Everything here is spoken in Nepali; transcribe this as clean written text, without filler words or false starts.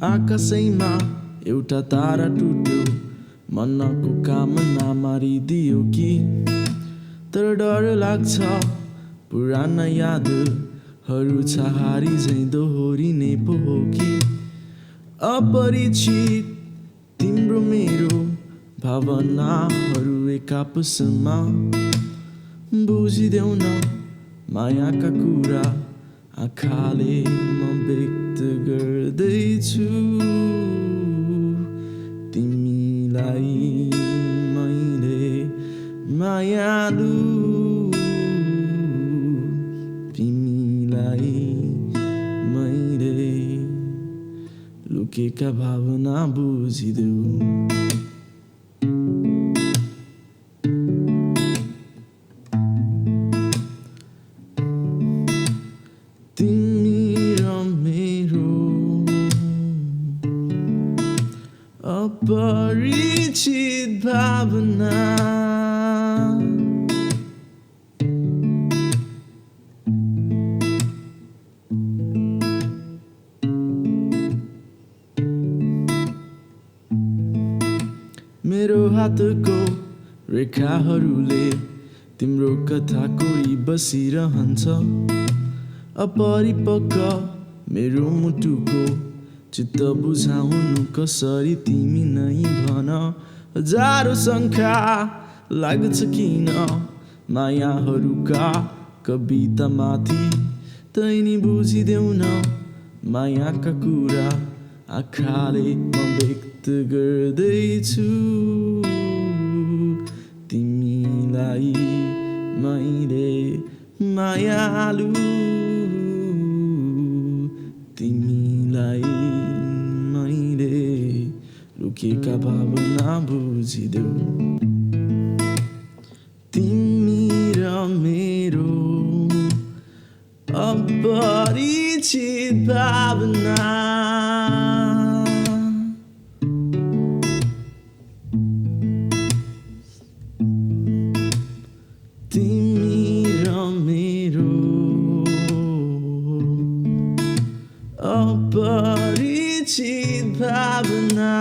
आकाशैमा एउटा तारा टुट्यो, मनको कामना मारिदियो कि। तर डर लाग्छ पुराना यादहरू छहारी झैँ दोहोरिने पो हो कि। अपरिचित तिम्रो मेरो भावनाहरू एक आपसमा बुझिदेऊ न मायाका कुरा आँखाले म व्यक्त गर्दैछु। तिमीलाई मैले मायालु, तिमीलाई मैले लुकेका भावना बुझिदेऊ। तिमी र मेरो अपरिचित भावना, मेरो हातको रेखाहरूले तिम्रो कथा कोरी बसिरहन्छ। अपरिपक्व मेरो मुटुको चित्त बुझाउनु कसरी तिमी नै भन। हजारौँ शङ्का लाग्छ किन मायाहरूका कवितामाथि, तैनी बुझिदेऊ न मायाका कुरा आँखाले म व्यक्त गर्दैछु। तिमीलाई मैले मायालु, तिमीलाई मैले लुकेका भावना बुझिदेऊ। तिमी र मेरो अपरिचित भावना, तिमी र मेरो अपरिचित भावना।